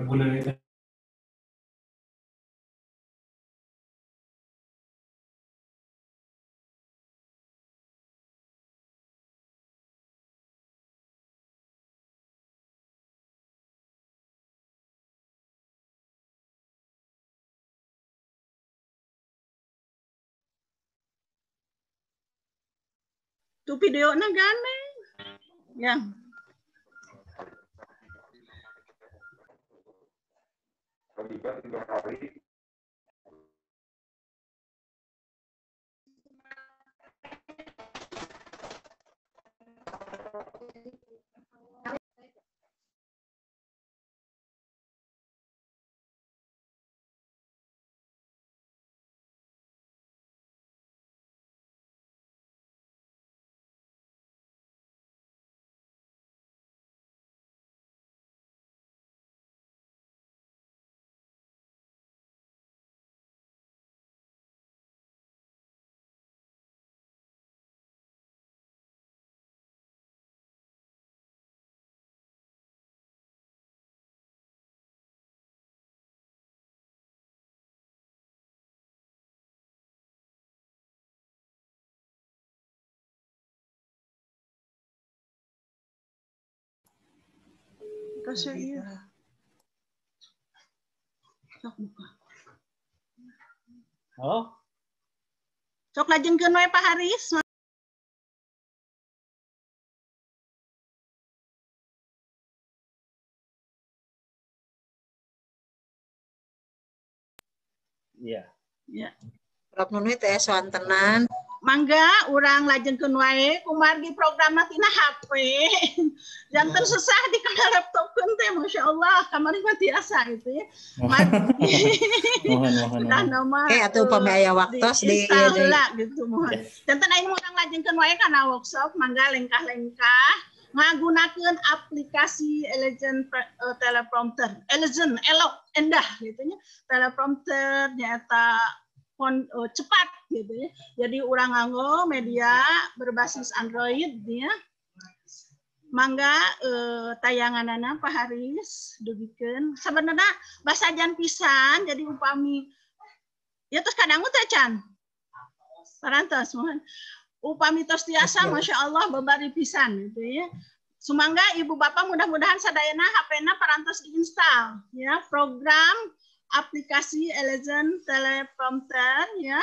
bulan itu. Tuh videonya gandeng. Ya. Terlibat 3 hari. Terus iya. Sok buka. Oh, Sok lajengkeun wae Pak Haris. iya. Ya. Prof Nunui teh swantenan. Mangga urang lajengkeun wae kumargi programna tina HP. Janten susah di kana laptopkeun teh masyaallah kamari mah tiasa gitu ya. Mohon. Sudah nama Atuh upami aya waktos di install heula gitu mohon. Yes. Janten aing urang lajengkeun wae kana workshop mangga lengkah-lengkah ngagunakeun aplikasi Elegant teleprompter. Elegant elok endah gitu nya. Teleprompter nyaeta cepat gitu ya. Jadi urang nganggo media berbasis Android ya. Mangga tayanganana Pak Haris dugikeun. Sebenarnya basajan pisan jadi upami ya terus kadang teh can. Parantos mohon. Upami tos tiasa Masya Allah babari pisan gitu ya. Sumangga ibu bapak mudah-mudahan sadayana HP-na parantos diinstal ya program aplikasi Elegant teleprompter ya.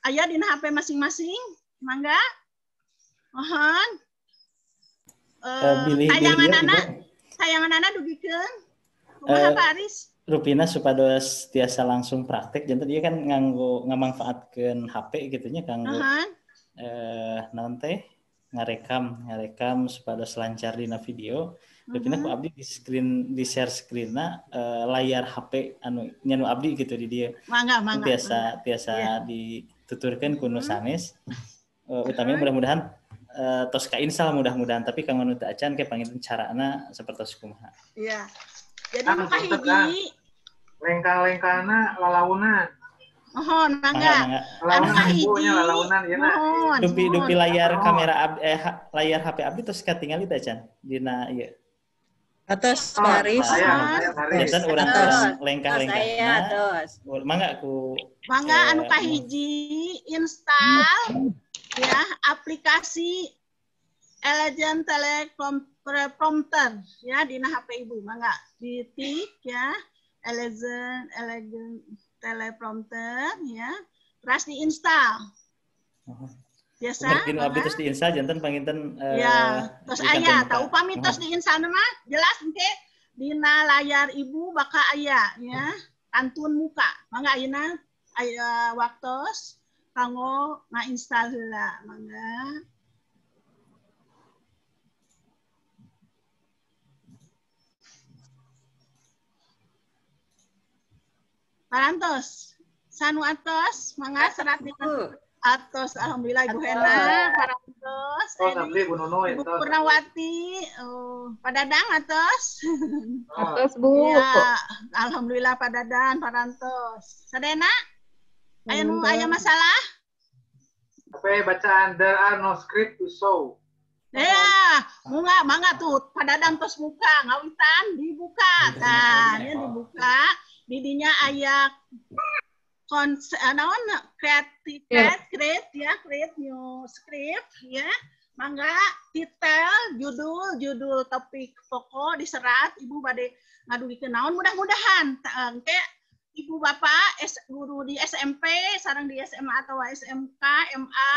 Aya dina HP masing-masing. Mangga. Mohon. Tayanganana dugikeun. Kumaha Pak Aris? Rupina supados tiasa langsung praktek janten dia kan nganggo ngamanfaatkeun HP gitu nya kanggo naon teh ngarekam supados lancar dina video. Rupina ku abdi di share screen-na layar HP anu nyanu abdi gitu di dieu. Mangga. Tiasa dituturkeun ku nu sanes. Utami mudah-mudahan tos ka-install mudah-mudahan tapi kanggo nu teu acan ke panginten carana sapertos kumaha. Iya. Jadi muka hiji Lengkah-lengkahna lalaunan. mohon mangga. Lalaunan ibunya lalaunan ya na. Dupi layar kamera layar HP abdi tos katingali teh can dina ieu. Atas Paris. Janten urang lengkah-lengkahna. Mangga anu kahiji install ya aplikasi Elegant teleprompter ya dina HP ibu mangga ditik ya Elegant teleprompter ya terus diinstal biasa mungkin abdi terus diinstal janten panginten ya terus aya tah upami tos diinstal mah jelas engke dina layar ibu bakal aya ya kantun muka mangga ayeuna aya waktos kanggo ngainstal heula mangga. Parantos, sanu atos, mangga serat atos, alhamdulillah Ibu Hena, parantos, Ibu Purnawati, Pak Dadang atos. Atos Bu. Ya, alhamdulillah Pak Dadan, parantos. Sadena, aya masalah? Apa bacaan there are no script to show. Ya, mangga tuh pada dantos muka ngawitan dibuka kan, ya dibuka. Didinya aya create new script ya. Mangga detail judul topik pokok diserat ibu bade ngadugikeun naon mudah-mudahan engke ibu bapak guru di SMP sareng di SMA atau SMK MA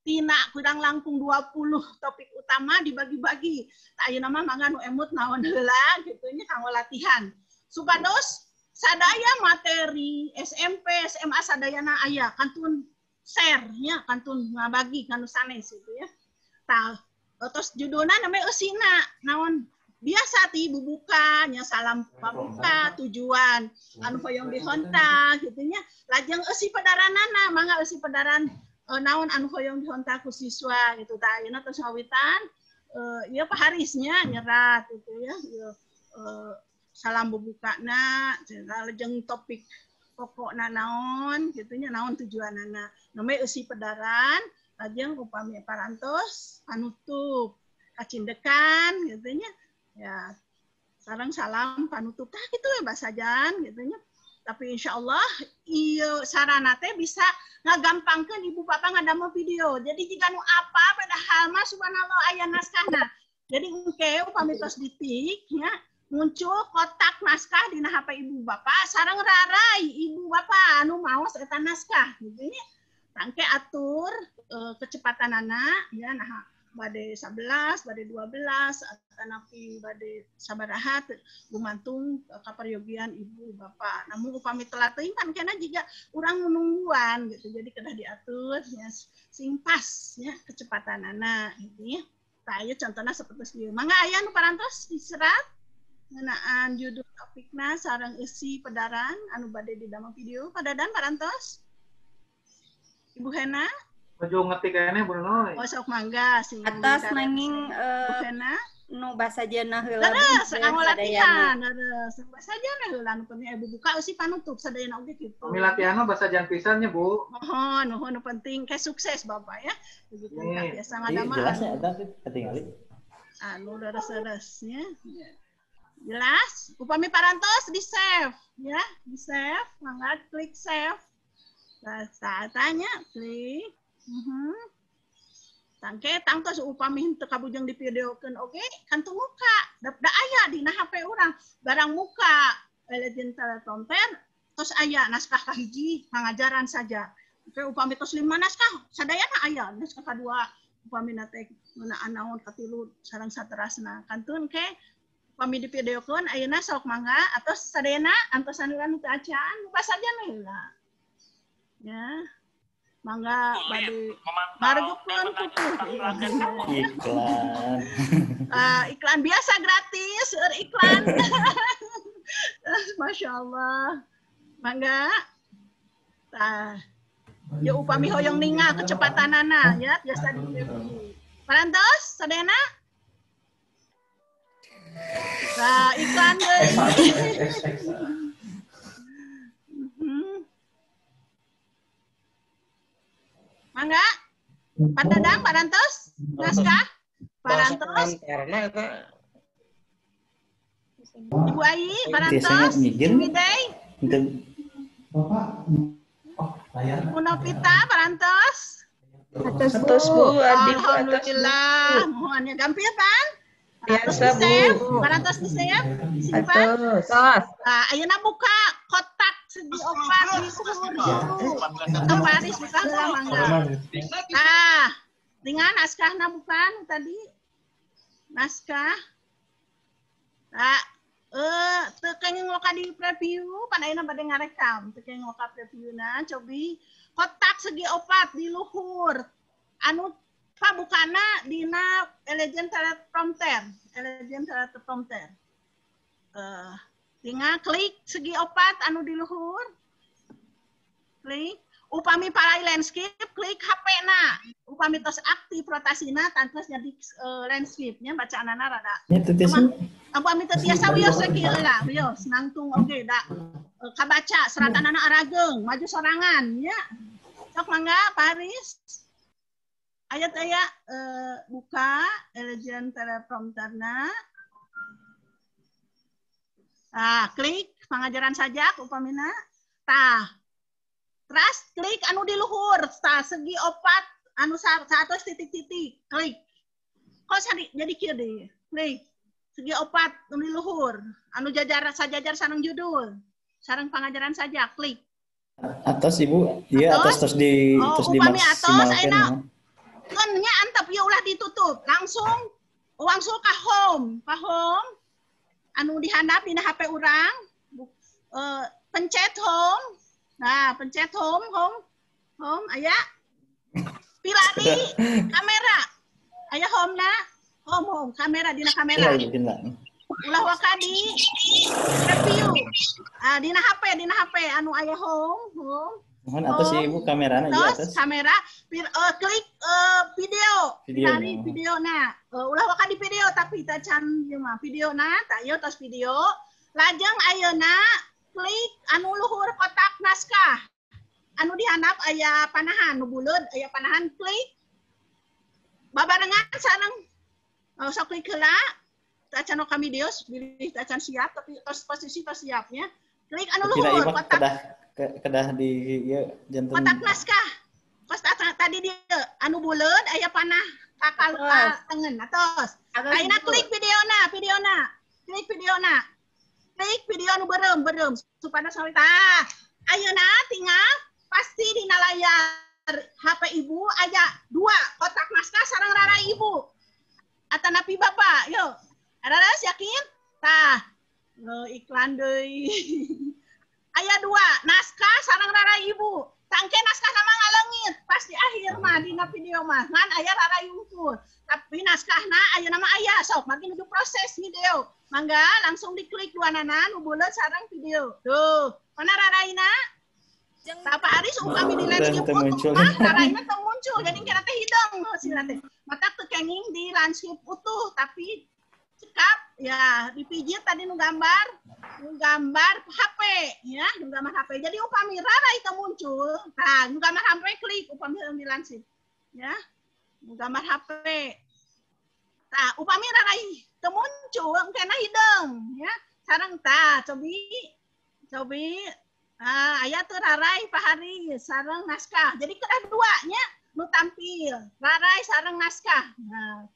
tina kurang langkung 20 topik utama dibagi-bagi. Tak ayeuna mah mangga nu emut naon heula gitu nya kanggo latihan. Supados sadaya materi SMP, SMA sadayana aya kantun share nya kantun ngabagi kanu sanes gitu ya. Tah terus judulna namanya eusina naon biasa ti ibu buka nya salam pabuka tujuan anu hoyong dihonta gitu nya lajeng eusi padaranana mangga eusi padaran naon anu hoyong dihonta ku siswa gitu tah ayeuna tos ngawitan ieu paharisnya nyerat gitu ya salam bubukana lajeng topik pokokna naon gitu nya naon tujuanana namanya eusi padaran lajeng upami parantos panutup kacindekan gitu nya ya sareng salam panutup tah gitu ya basajan gitu nya tapi insyaallah ieu sarana teh bisa ngagampangkeun ibu bapak ngadamel video. Jadi jika nu apa padahal mah subhanallah aya naskahna. Jadi engke upami tos ditik nya muncul kotak naskah dina HP ibu bapak sareng rarai ibu bapak anu maos eta naskah gitu nya. Tangke atur kecepatanana ya nah bade 11, bade 12, atanapi bade sabaraha gumantung kaperyogian ibu bapak. Namun upami telat teuing kan kena juga urang nungguan gitu. Jadi kedah diatur ya sing pas ya kecepatanana gitu ya. Tah aya contohna sapertos ieu. Mangga aya nu parantos diserat ngeunaan judul topikna sareng eusi pedaran anu bade didamel video padadan parantos. Ibu Hena Ojo ngetik kene Bruno. oh sok mangga sing Atas nanging Ibu Hena nu basajana heula leres kanggo latihan leres basajana heula nu penting ibu buka eusi panutup sadayana oge kitu Kami latihanna basa jan pisannya Bu. nuhun nu penting kayak sukses Bapak ya begitu kan biasa ngadamel jelas ya tadi ketinggali anu leres-leresnya jelas upami parantos di save ya di save mangga klik save tanya klik tangke tangtos upami teu kabujang di videokeun oge kantung muka da aya dina HP urang barang muka Legend Teleprompter tos aya naskah kahiji pangajaran saja oke upami tos 5 naskah sadayana aya naskah kadua upami teh ngeunaan naon katilu sareng saterasna kantun ke upami di videokeun ayeuna sok mangga atos sadayana antosan urang teu acaan lupa saja heula ya mangga bade margeupkeun pupuh iklan iklan biasa gratis iklan Masya Allah mangga tah ya upami hoyong ningal kecepatanana ya biasa di parantos sadayana tah iklan deui mangga padadang parantos naskah parantos Ibu Ayi parantos Ibu Day Ibu Novita parantos atas Bu adik alhamdulillah mohonnya gampiran biasa Bu parantos di save atas ayeuna buka kotak segi opat di suhur Paris buka heula mangga dengan naskahna bukan tadi naskah teu kenging ngoka di preview pan ayeuna bade ngarekam teu kenging ngoka previewna cobi kotak segi opat di luhur anu pabukana dina Legend Teleprompter tinggal klik segi opat anu di luhur klik upami parai landscape klik HP-na upami tos aktif rotasina tantos jadi landscape-nya bacaanana rada upami teu tiasa wios kieu lah wios nangtung oge da kabaca seratanana arageung maju sorangan nya sok mangga Paris Ayat-ayat buka elejen teleprompterna. Klik pengajaran sajak upamina. Terus klik anu di luhur, segi opat anu 100 titik-titik, klik. Kok jadi kieu deui. Klik segi opat anu di luhur, anu sajajar sareng judul, sareng pengajaran sajak, klik. Atas Ibu, iya atas terus di upami atos ayeuna kan nya antep ya ulah ditutup, langsung ka home, anu dihandap dina HP urang, pencet home. Nah, pencet home aya pilari kamera. Aya home na, home kamera dina kamera. Ulah waka di review. Dina HP anu aya home. Mohon atas Ibu kamerana ieu atas. Kamera klik video. Pilari videona. Ulah waka di video tapi teu can ieu mah videona, tah ieu tos video. Lajeng ayeuna klik anu luhur kotak naskah. Anu dihandap aya panahan, nu buleud aya panahan, klik. Babarengan sareng sok klik heula. Teu can ka video, pilih teu can siap tapi tos posisi tos siapnya. Klik anu luhur kotak kedah di ieu janten kotak naskah. Kotak tadi dia anu buleud aya panah kakal tengen atos. Ayeuna klik videona. Klik videona. Klik video anu beureum supaya sampai ayeuna tinggal pasti dina layar HP Ibu aya 2 kotak naskah sareng rarai Ibu. Atanapi Bapak, yuk. Araras yakin? Iklan deui. Aya 2 naskah sareng rarai Ibu. Tangke naskah nama ngalengit, pas di akhir mah dina video mah ngan aya rarai unggul. Tapi naskahna aya nama aya sok maki nuju proses video. Mangga langsung diklik duanana nu buleud sareng video. Tuh, mana raraina? Tapa Aris upami di landscape utuh, raraina teu muncul. Jadi kira teh hidung hasilna teh. Maka teu kenging di landscape utuh tapi cekap ya dipijit tadi nu gambar HP ya, nu gambar HP. Jadi upami rarai teu muncul. Tah, nu gambar HP klik upami di landscape. Ya. Nu gambar HP. Tah, upami rarai teu muncul engkena hidung ya. Sareng tah cobi aya teu rarai Pak Haris sareng naskah. Jadi kedah duanya nu tampil, rarai sareng naskah. Nah,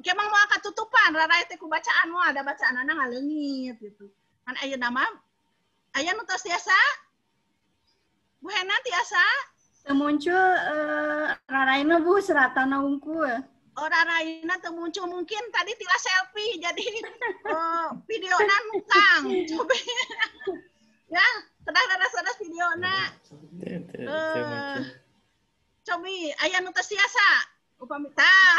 kemang mau katutupan rarai teh ku bacaan mah ada bacaanana ngaleungit gitu. Kan aya nama aya nu tos tiasa? Bu Hena tiasa? Teu muncul raraina Bu seratana unggul. Raraina teu muncul mungkin tadi tila selfie jadi videona nukang. Coba ya, kedah raras videona. Cobi aya nu tos tiasa. Upami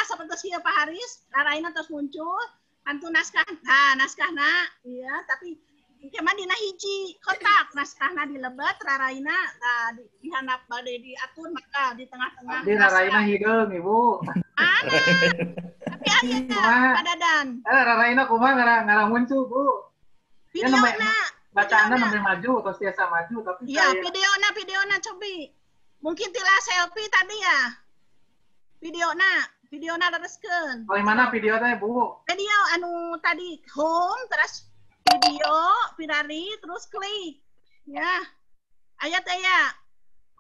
sapertos kieu Pak Haris, raraina tos muncul, antu naskah. Naskahna iya, tapi kemana dina hiji kotak naskahna dilebet, raraina dihandap bade diatur maka di tengah-tengah. Di raraina hideung Ibu. Tapi aya padadan. Raraina kumaha ngara muncul Bu. Videona bacaanna namanya maju terus biasa maju tapi iya videona cobi. Mungkin tila selfie tadi ya. Videona lereskeun. Paling mana video teh Bu? Video anu tadi home terus video pilari terus klik. Ya. Aya teh ya.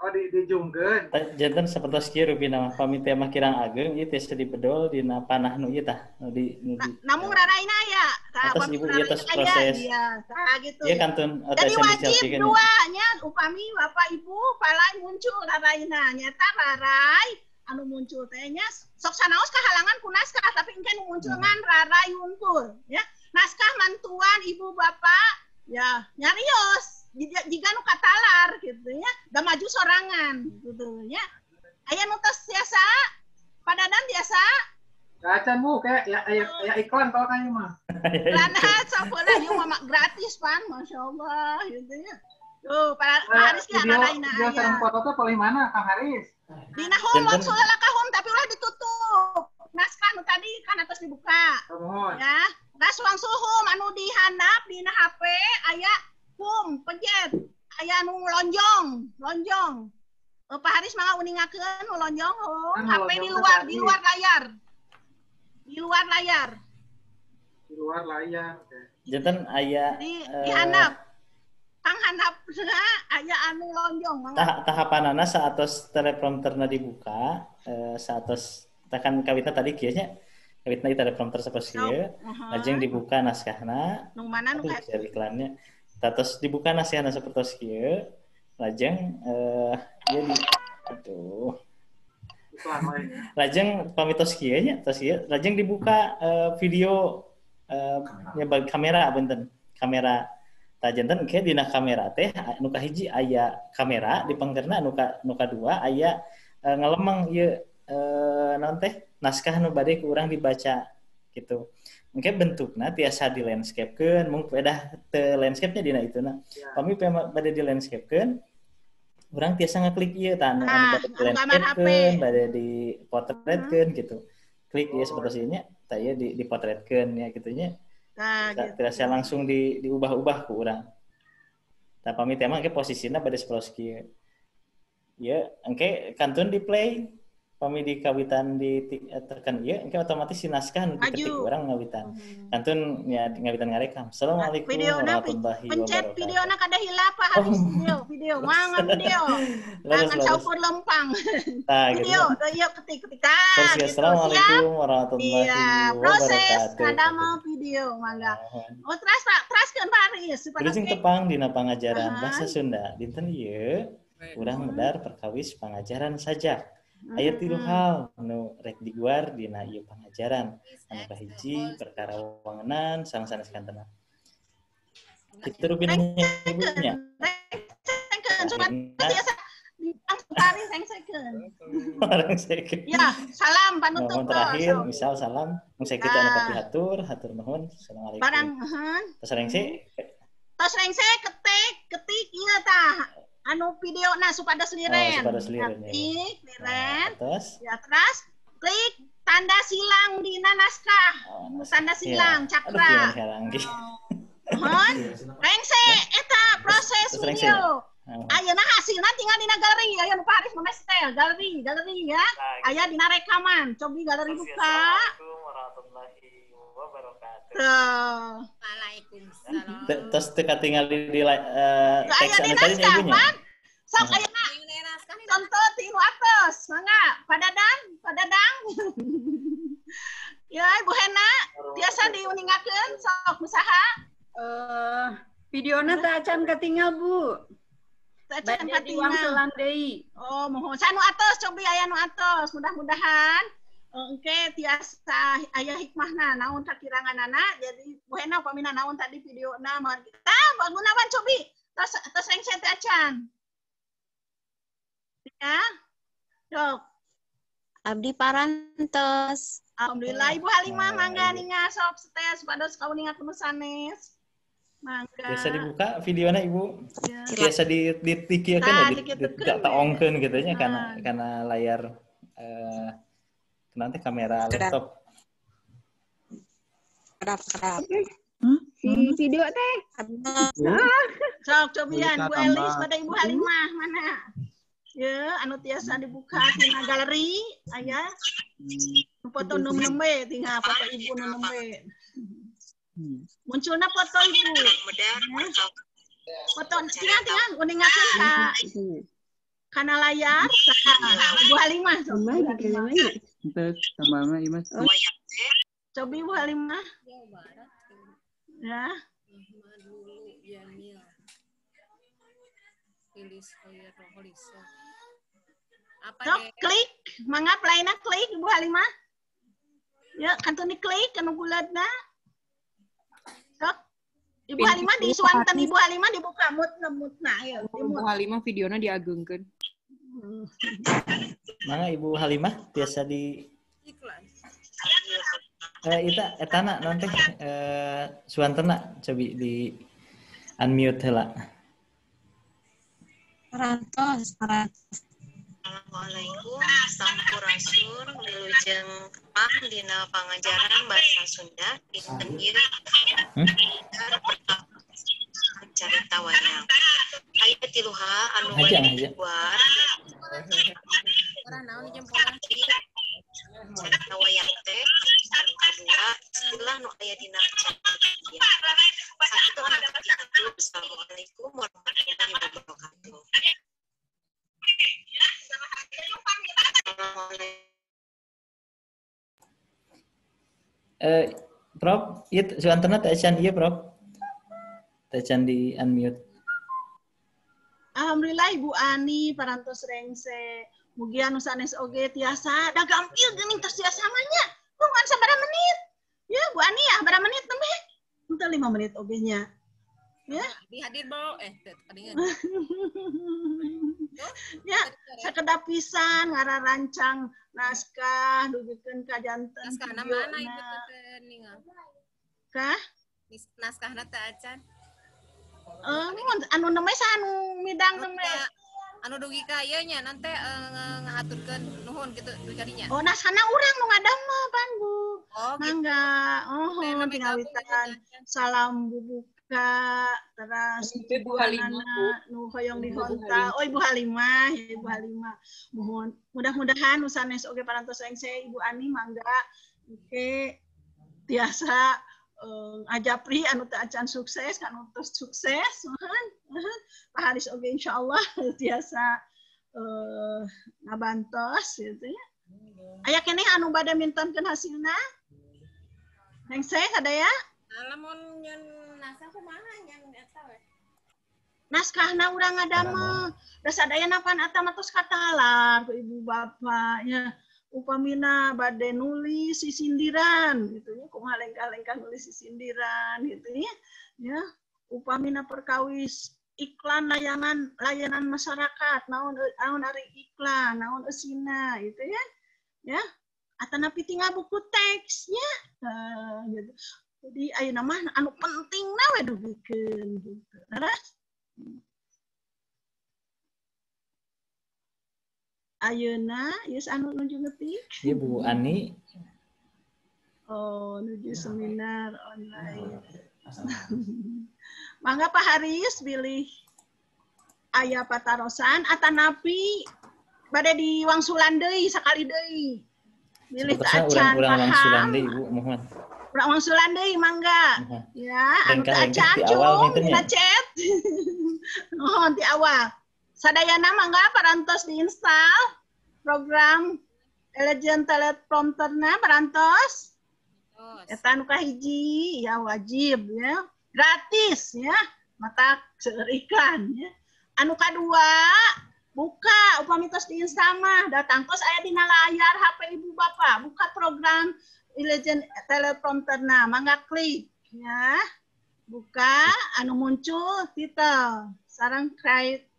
Oh dijungkeun. Janten sapertos kieu rupina pami teh mah kirang ageng ieu teh sedih bedol dina panah nu ieu tah nu di namun raraina aya. Atas Ibu ieu tos proses. Iya, gitu. Ieu kantun jadi wajib duanya upami Bapak Ibu palai muncul raraina nyata rarai anu muncul teh nya sok sanaos kahalangan ku naskah tapi engke nu muncul ngan rarai unggul ya. Naskah mantuan Ibu Bapak ya nyarios jika nu katalar gitu ya da maju sorangan gitu ya. Aya nu tos tiasa padadan tiasa Gacan Bu kayak ya iklan kalau kayak mah. Lana sampurna ieu mah gratis pan masyaallah gitu ya. Tuh Pak Haris ki raraina aya. Video sareng foto teh paling mana Kang Haris? Dina home langsung heula ka home tapi ulah ditutup. Naskah nu tadi kan atas dibuka. Ya. Das langsung home anu dihandap dina HP aya home pencet aya anu lonjong Pak Haris mangga uningakeun ulonjong HP di luar layar. Janten aya di handap. Kang handap aya anu lonjong. Tahapanana saatos teleprompterna dibuka, saatos tekan kawitna tadi kieu nya. Kawitna teleprompter saperti kieu, lajeng dibuka naskahna. Nu mana nu share iklannya. Tatos dibuka naskahna sapertos kieu, lajeng ieu di aduh. Lajeng pamitos kieu nya, tos kieu, lajeng dibuka video ya bagi kamera beunten. Kamera tah janten ke dina kamera teh nu kahiji aya kamera di panggerna nu kadua aya ngalemeng ieu naon teh naskah nu bade ku urang dibaca gitu. Engke bentukna tiasa di landscape-keun, mung pedah teu landscape-nya dina ituna. Kami bade di landscape-keun, urang tiasa ngaklik ieu tah anu bade di landscape-keun, bade di potretkeun gitu. Klik ieu sapertos ieu nya, tah ieu di potretkeun nya kitu nya. Tiasa langsung diubah-ubah ku urang. Tah pami teh mah engke posisina bade sapertos kieu. Ieu engke kantun di play. Pami di kawitan di tekan ieu engke otomatis si naskah nu diketik urang ngawitan. Kantun nya ngawitan ngarekam. Assalamualaikum warahmatullahi wabarakatuh. Pencet videona kada hilap Pak Haris video. Mangga video. Jangan saukur lempang. Video ieu ketik. Assalamualaikum warahmatullahi wabarakatuh. Proses kada mau video mangga. Teraskeun Pak Haris. Ujung tepang dina pangajaran bahasa Sunda. Dinten ieu urang medar perkawis pangajaran saja. Aya 3 hal nu rek diguar dina ieu pangajaran. Anu kahiji perkara wangenan sareng sanes kantena. Kitu rupina ibunya. Ya, salam panutup. Terakhir misal salam, mung sakitu anu pati hatur nuhun. Assalamualaikum. Tos rengse ketik ieu tah. Anu video supados liren. Ketik liren. Terus klik tanda silang dina naskah. Tanda silang cakra. Rengse eta proses video. Ayeuna hasilna tinggal dina galeri. Aya nu Pak Haris mah setel galeri ya. Aya dina rekaman. Cobi galeri buka. Waalaikumsalam. Terus teka tinggal di teks anu tadi ibunya. Sok ayeuna contoh ti nu atos. Mangga padadang. Ya Ibu Hena, biasa diuningakeun sok usaha. Videona teh acan katinggal Bu. Acan katinggal. Oh, mohon. Saya nu atos cobi aya nu atos. Mudah-mudahan engke tiasa aya hikmahna naon kakiranganana. Jadi Bu Hena pamina naon tadi videona mah kita gunawan cobi. Tos rengse teh acan. Ya. Dok. Abdi parantos. Alhamdulillah Ibu Halimah mangga ninga sok setel supados kauninga kudu sanes. Mangga. Biasa dibuka videonya Ibu. Ya. Biasa ditikieun ditaongkeun gitu nya karena layar nanti kamera laptop. Kedap. Si video teh. Sok cobian Bu Elis pada Ibu Halimah mana? Ya, anu tiasa dibuka tina galeri aya foto nu nembe tinggal foto Ibu nu nembe. Munculna foto Ibu. Foto tinggal uningakeun ka kana layar Ibu Halimah. Terus tambahnya Imas. Coba Ibu Halimah. Ya. Sok klik, mangga pelaina klik Ibu Halimah. Ya, kantun diklik anu buladna. Sok. Ibu Halimah di suanten Ibu Halimah dibuka mutna ya. Ibu Halimah videonya diagengkeun. Mangga Ibu Halimah biasa di etana nanti suantena cobi di unmute heula. Parantos. Assalamualaikum, sampurasun wilujeng kepang dina pangajaran bahasa Sunda dinten ieu carita wayang. Aya 3 anu dibuat Prof, ieu suantana teh can ieu Prof. Teh can di unmute. Alhamdulillah Ibu Ani parantos rengse. Mugi anu sanes oge tiasa da gampil geuning tos tiasa mah nya. Kungan sabaraha menit? Ya Bu Ani ya sabaraha menit nembe? Entah 5 menit oge nya. Ya. Hadir Bo. Tadingan. Ya, sakedap pisan ngararancang naskah dugikeun ka janten. Naskahna mana itu teh ningal? Kah? Naskahna teh acan. Anu nembe anu midang nembe. Anu dugi ka ieu nya nanti ngahaturkeun nuhun kitu dikadinya. Oh, naskahna urang nu ngadamel pan Bu. Oh, mangga. Oh, pingawitan salam bubuka terus Ibu Halimah nu hoyong di honta. Oh, Ibu Halimah, ya Ibu Halimah. Mohon mudah-mudahan sanes oge parantos aing saya Ibu Ani mangga oke tiasa Ajapri anu teh acan sukses kan terus sukses Pak Haris oge insyaallah tiasa ngabantos gitu ya. Aya keneh anu bade mintonkeun hasilna? Yang saya sadaya? Lamun nyeun naskah kumaha nyen eta we? Naskahna urang ngadamel. Da sadaya napan eta mah tos katalar ku ibu bapak nya. Upamina bade nulis sisindiran gitu ya, kumaha lengkah-lengkah nulis sisindiran gitu ya. Ya, upamina perkawis iklan layanan masyarakat, naon ari iklan, naon eusina gitu ya. Ya. Atanapi tinggal buku teksnya. Gitu. Jadi ayeuna mah anu pentingna we dugikeun gitu. Terus ayeuna geus anu nuju ngetik. Iya Bu Ani. Oh, nuju seminar online. Mangga Pak Haris pilih aya patarosan atanapi bade di wangsulan deui sakali deui. Pilih acan paham. Ibu mohon. Urang wangsulan deui mangga. Ya, anu acan di awal dina chat. Mohon di awal. Sadayana mangga parantos diinstal program Elegant Teleprompterna parantos. Eta anu kahiji ya wajib ya. Gratis ya. Mata seueur iklan ya. Anu kadua buka upami tos diinstal mah datang tos aya dina layar HP ibu bapak buka program Elegant Teleprompterna mangga klik ya. Buka anu muncul titel sareng create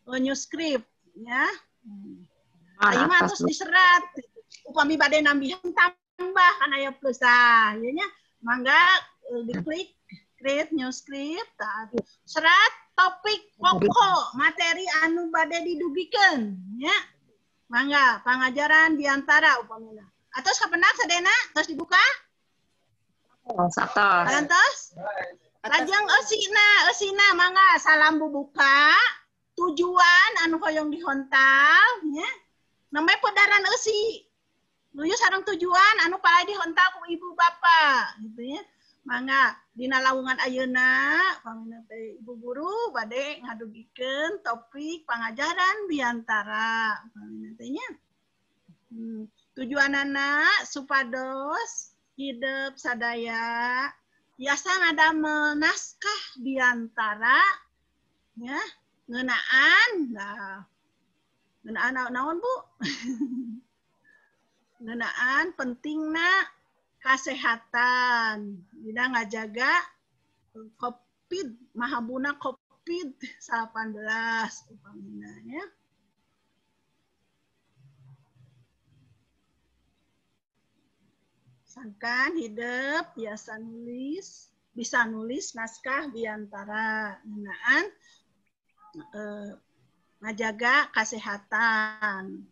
new script ya. Ayo mah terus diserat upami bade nambihan tambah kan aya plus nya mangga diklik create new script serat topik pokok materi anu bade didugikeun ya. Mangga pangajaran diantara upamina. Atos kapendak sadena tos dibuka? Satos. Parantos? Lajeng eusina mangga salam bubuka tujuan anu hoyong dihontal nya. Nambe pedaran eusi. Nuju sareng tujuan anu palai dihontal ku ibu bapak gitu ya. Mangga dina lawungan ayeuna pamina teh ibu guru bade ngadugikeun topik pangajaran biantara pamina teh nya. Tujuanana supados hidup sadaya biasa ngadamel naskah biantara ya ngeunaan ngeunaan naon Bu? Ngeunaan pentingna kasehatan dina ngajaga COVID mahabuna COVID-19 upamina ya. Sangkan hidup biasa nulis, bisa nulis naskah biantara ngeunaan ngajaga kesehatan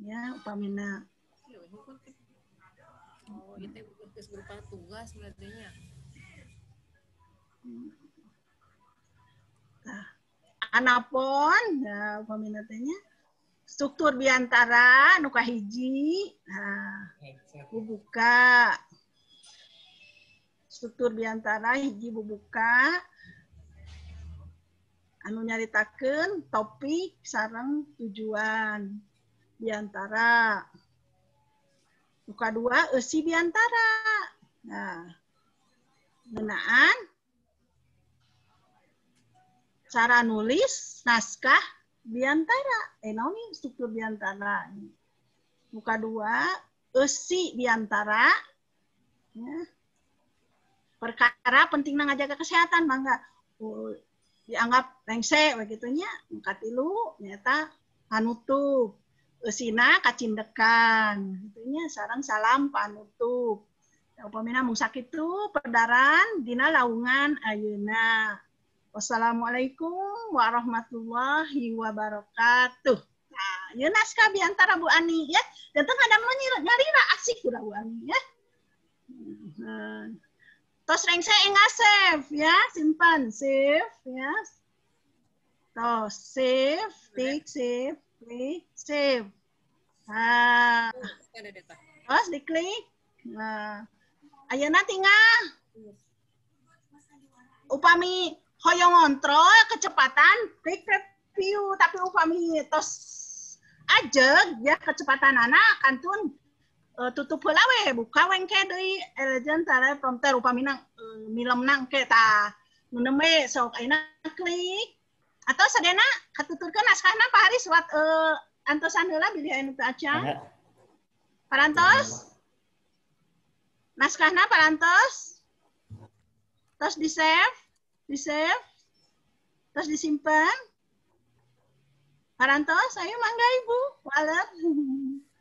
ya upamina. Oh, itu berupa tugas berarti. Nah, anapun ya upamina teh nya struktur biantara nu kahiji nah bubuka struktur biantara hiji bubuka anu nyaritakeun topik sareng tujuan biantara nu kadua eusi biantara Nah, ngeunaan cara nulis naskah biantara. Naon nih struktur biantara? Muka 2, eusi biantara. Ya. Perkara penting ngajaga kesehatan, mangga dianggap rengse begitunya. Muka 3 nyata panutup. Eusina kacindekan. Gitunya sareng salam panutup. Upamina mung sakitu pedaran dina laungan ayeuna. Wassalamualaikum warahmatullahi wabarakatuh. Nah, ieu naskah biantara Bu Ani ya. Dan teu ngadam nyarira asik udah Bu Ani ya. Tos rengse enggak save ya, simpan save ya. Tos save, tik save, klik save. Nah, terus diklik. Nah, ayeuna tinggal upami hoyong ngontrol kecepatan klik preview, tapi upami tos aja ya kecepatan anak kantun tutup heula we buka wengke deui Elegen teleprompter upamina milemna engke tah nu nembe sok ayeuna klik atau sadena katuturkeun naskahna Pak Haris surat antosan heula bilih anu teu acan. Parantos naskahna parantos terus di save terus disimpan. Parantos ayo mangga Ibu walet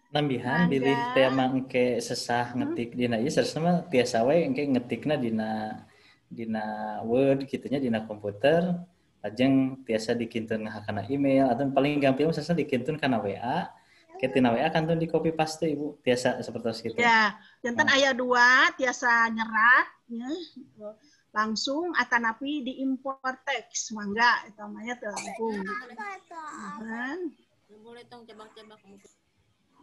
nambihan bilih tema engke sesah ngetik dina ieu saresna tiasa we engke ngetikna dina Word kitunya dina komputer lajeng tiasa dikinten kana email atau paling gampang saresna dikinten kana WA. Ketina WA kan tuh di copy paste Ibu tiasa seperti itu. Ya, janten aya 2 tiasa nyerat ya. Langsung atanapi diimport teks mangga eta mah nya teu langkung. Boleh tong cabang-cabang kamu.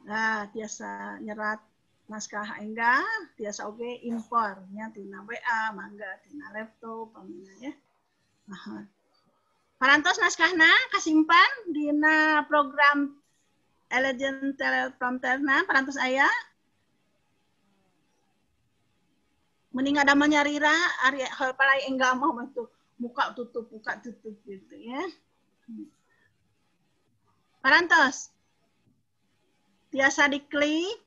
Nah, tiasa nyerat naskah enggak, tiasa oge import nya tina WA mangga tina laptop pamina ya. Parantos naskahna kasimpan dina program Elegen teleprompterna parantos aya. Mending ada nyarira ari palai enggak mah bentuk buka tutup gitu ya. Parantos tiasa diklik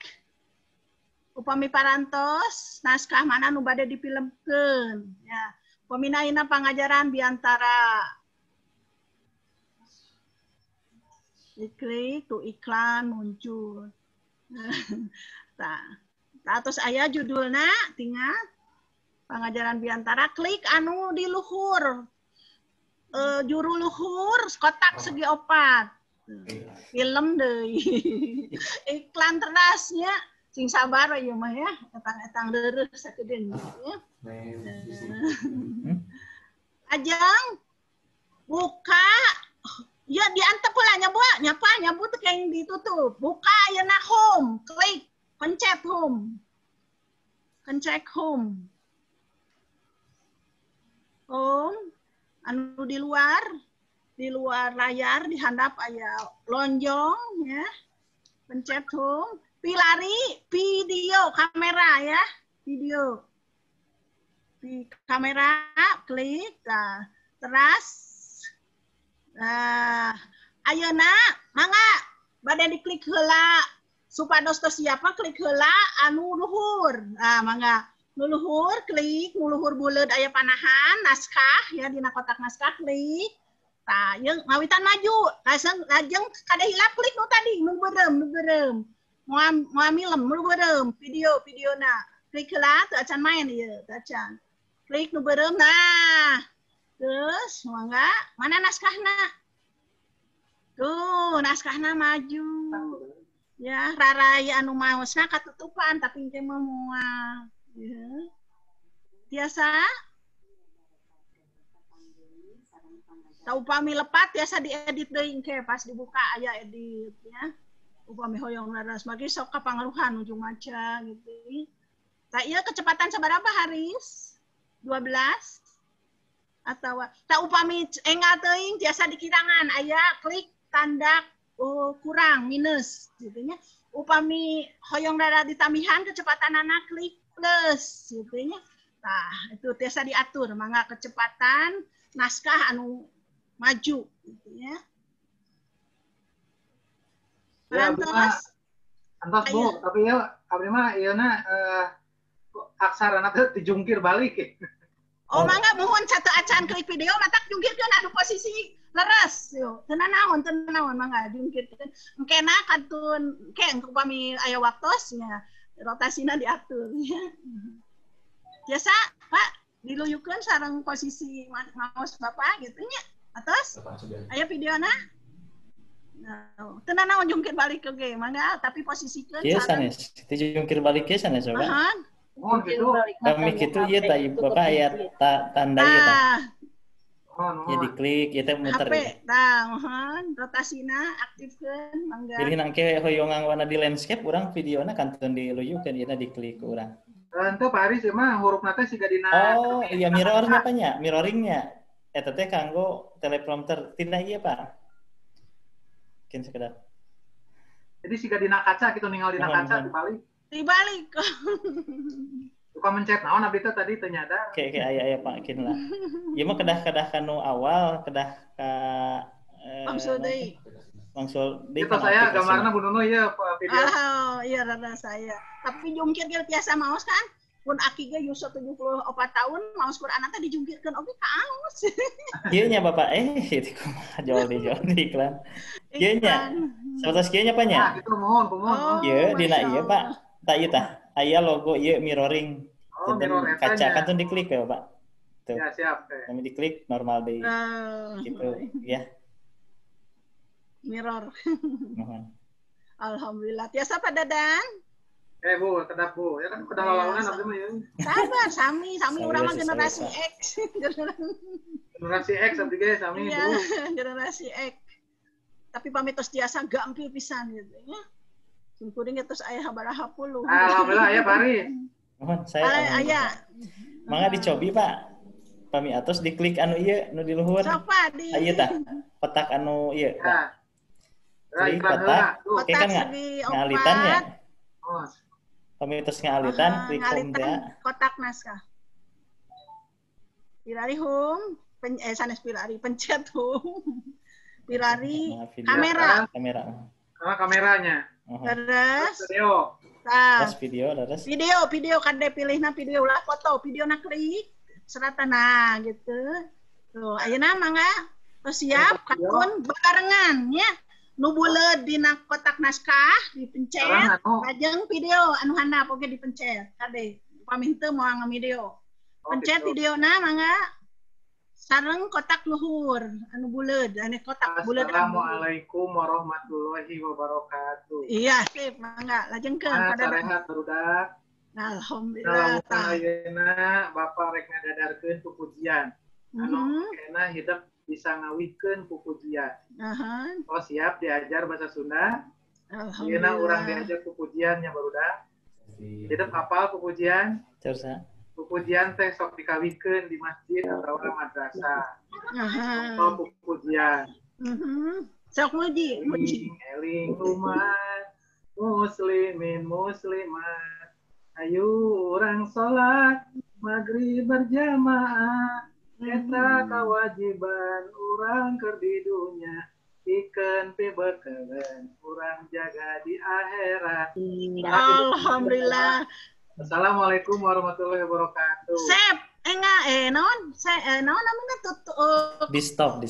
upami parantos naskah mana nu bade dipilempkeun ya. Upamina ayeuna pangajaran biantara diklik tuh iklan muncul. Nah, terus aya judulna tinggal pangajaran biantara klik anu di luhur. Juru luhur kotak segi 4. Film deui. Iklan terasnya sing sabar ieu mah ya, etang-etang deureuh sakedeung ya. Ajang buka ya diantep heula nyapa teh kayak ditutup. Buka ayeuna home, klik, pencet home. Pencet home. Home anu di luar layar dihandap aya lonjong ya. Pencet home, pilari video kamera ya, video. Di kamera klik, nah, teras. Nah, ayeuna mangga bade diklik heula supados tos siapa klik heula anu luhur. Nah, mangga nu luhur klik, nu luhur buleud aya panahan naskah ya dina kotak naskah klik. Tah, yeung ngawitan maju, lajeng kada hilap klik nu tadi nu beureum. Moal milem nu beureum videona. Klik heula teu acan main ieu, teu acan. Klik nu beureum nah. Terus, mangga, mana naskahna? Tuh, naskahna maju. Ya, raraya anu maosna katutupan, tapi engke mah moal. Ya. Tiasa. Upami lepat, tiasa diedit deui engke pas dibuka aya edit ya. Upami hoyong laras magi sok kapangaruhan ujung maca gitu. Tah ieu kecepatan sabaraha Haris? 12? Atau tak upami enggak teuing tiasa dikirangan aya klik tanda kurang minus gitu nya. Upami hoyong dara ditamihan kecepatan anak klik plus gitu nya. Nah, itu tiasa diatur mangga kecepatan naskah anu maju gitu ya. Parantos. Antos Bu, tapi ya abdi mah ieu aksarana teh dijungkir balik ya. Oh, mangga mohon satu acan klik video matak jungkirkeun anu posisi leres yo. Teu naon mangga jungkirkeun. Engkena kantun engke upami aya waktos nya rotasina diatur ya. Biasa Pak diluyukeun sareng posisi mouse Bapak gitu nya. Atos aya videona. Nah, teu naon jungkir balik oge mangga tapi posisikeun sareng. Iya sanes. Dijungkir balik ieu sanes coba. Oh gitu. Kami gitu ieu tah Bapak aya tanda ieu tah. Ya diklik ieu teh muter. HP tah mohon rotasina aktifkeun mangga. Pilih nangke hoyongan warna di landscape urang videona kantun diluyukeun ieu diklik ku urang. Ente Pak Aris mah hurufna teh siga dina. Oh, iya mirrornya apa nya? Mirroringnya. Eta teh kanggo teleprompter. Tina ieu Pak. Mungkin sekedar. Jadi siga dina kaca gitu ninggal dina kaca dibalik. Suka mencet naon abdi teh tadi teu nyadar. Kayak aya Pak kin lah. Ieu mah kedah kanu awal kedah ka Maksud deui. Maksud deui. Itu saya gambarna Bu Nunu ieu video. Oh, iya rada saya. Tapi jungkir ge tiasa maos kan? Pun aki ge yus 74 tahun maos Quran teh dijungkirkeun oge ka aos. Ieu nya Bapak itu kumaha jol di iklan. Ieu nya. Sabatas kieu nya Pak nya. Nah, gitu mohon. Ieu dina ieu Pak. Tah ieu tah. Aya logo ieu mirroring. Dan kaca kan tuh diklik ya Pak. Tuh. Ya siap. Kami diklik normal deh. Gitu ya. Mirror. Mohon. Alhamdulillah. Tiasa Pak Dadan. Bu, kedap Bu. Ya kan kedah lalawanan abdi mah ya. Sabar, sami urang mah generasi X. Generasi X abdi ge sami Bu. Generasi X. Tapi pamitos tiasa gampil pisan gitu ya. Simkuring terus aya habaraha puluh. Alhamdulillah aya Pak Aris. Mohon saya. Aya. Mangga dicobi Pak. Pami atos diklik anu ieu nu di luhur. Sofa di. Ieu tah. Kotak anu ieu. Nah. Jadi kotak. Oke kan ngalitan ya. Oh. Kami terus ngalitan, klik home dia. Kotak naskah. Pilari home, sanes pilari pencet home. Pilari kamera. Karena kameranya. Terus video. Terus video, terus. Video kade pilihna video ulah foto, videona klik seratana gitu. Tuh, ayeuna mangga terus siap kakun barengan ya. Nu buleud dina kotak naskah dipencet, lajeng video anu handap oge dipencet. Kade upami henteu moal ngavideo. Pencet videona mangga sareng kotak luhur anu buleud, anu kotak buleud. Assalamualaikum warahmatullahi wabarakatuh. Iya, sip mangga lajengkeun pada rehat barudak. Alhamdulillah. Ayeuna Bapak rek ngadadarkeun ku pujian. Anu kena hidup bisa ngawikeun ku pujian. Oh siap diajar bahasa Sunda. Alhamdulillah. Urang diajar ku pujiannya barudak. Hidup hafal ku pujian. Cursa. Ku pujian teh sok dikawikeun di masjid atau madrasah. Oh ku pujian. Sok muji. Eling umat muslimin muslimat. Ayo urang salat maghrib berjamaah. Eta kewajiban urang keur di dunya pikeun pibeukeun urang jaga di akhirat. Alhamdulillah. Assalamualaikum warahmatullahi wabarakatuh. Sep, naon namanya tutup. Di stop.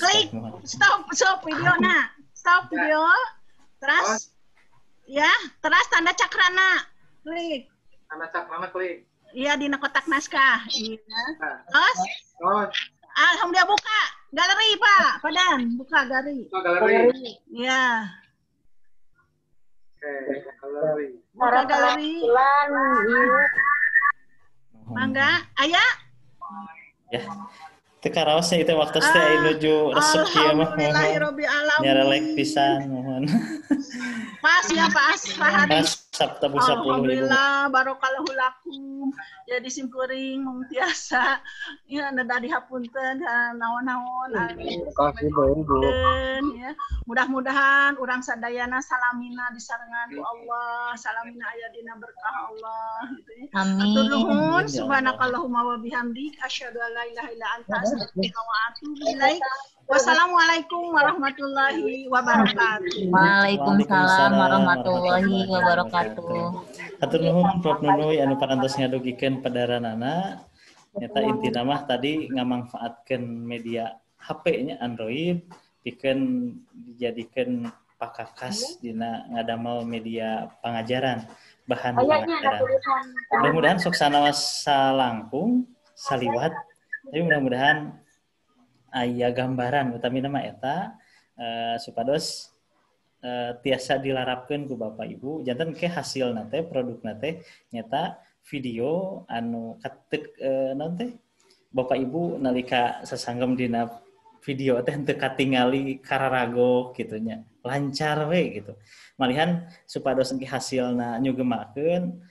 Stop videona. Stop video. Terus ya, terus tanda cakrana klik. Tanda cakrana klik. Iya di kotak naskah. Iya. Terus? Alhamdulillah buka galeri Pak. Padan buka galeri. Galeri. Iya. Oke, galeri. Buka galeri. Mangga, aya? Ya. Teu karaosnya itu waktu teh nuju resep kieu mah. Alhamdulillahirabbil alamin. Nyarelek pisan mohon. Pas ya Pak. Pas Sabta pulsa 10.000. Alhamdulillah barokallahu lakum. Jadi simkuring mung tiasa ya nada dihapunten naon-naon Kasih Bu. ya. Mudah-mudahan urang sadayana salamina disarengan ku Allah, salamina aya dina berkah Allah gitu ya. Atur nuhun subhanakallahumma wa bihamdik asyhadu an la ilaha illa anta astaghfiruka wa atubu ilaik. Wassalamualaikum warahmatullahi wabarakatuh. Waalaikumsalam warahmatullahi wabarakatuh. Hatur nuhun Prof Nunuy anu parantos ngadugikeun padaranana. Nyata intina mah tadi ngamanfaatkeun media HP-nya Android pikeun dijadikeun pakakas dina ngadamel media pangajaran, bahan pangajaran. Mudah-mudahan sok sanaosa langkung saliwat, tapi mudah-mudahan aya gambaran utami nama eta supados tiasa dilarapkeun ku Bapak Ibu janten ke hasil nate produk nate nyata video anu katek naon teh Bapak Ibu nalika sasanggem dina video teh teu katingali kararago kitu nya lancar we gitu malihan supados engke hasilna nyugemakeun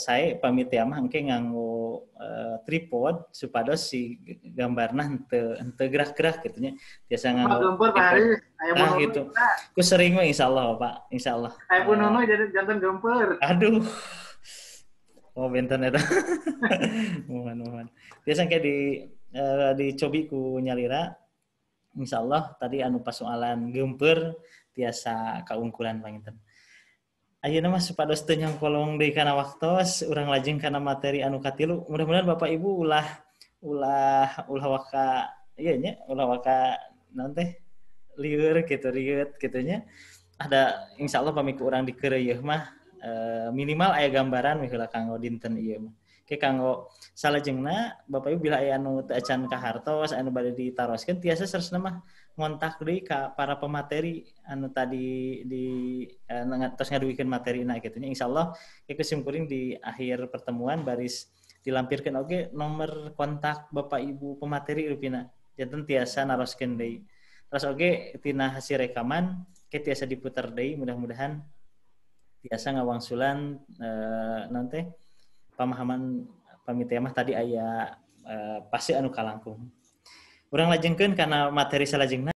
saya pamit ya mah engke nganggo tripod supados si gambarna henteu gerak-gerak gitu nya biasa nganggo gempur Pak Haris aya gitu ku sering mah insyaallah Pak insyaallah aya pun nono jadi jantan gempur aduh oh benten eta mohon biasa engke dicobi ku nyalira insyaallah tadi anu pasoalan gempur tiasa kaungkulan panginten. Ayeuna mah supados teu nyangkolong deui kana waktos, urang lajeng kana materi anu katilu. Mudah-mudahan Bapak Ibu ulah waka ieu nya, ulah waka naon teh lieur kitu rieut kitu nya. Ada insyaallah pamiku urang dikeureuh mah minimal aya gambaran mihula kanggo dinten ieu mah. Ke kanggo salajengna Bapak Ibu bila aya anu teu acan kahartos anu bade ditaroskeun tiasa saresna mah ngontak deui ka para pemateri anu tadi tos ngaduikeun materina kitu nya insyaallah kesimkuring di akhir pertemuan baris dilampirkeun oge nomor kontak Bapak Ibu pemateri rupina janten tiasa naroskeun deui terus oge tina hasil rekaman ke tiasa diputer deui mudah-mudahan tiasa ngawangsulan naon teh pamahaman pamitia mah tadi aya pasti anu kalangkung urang lajengkeun kana materi salajengna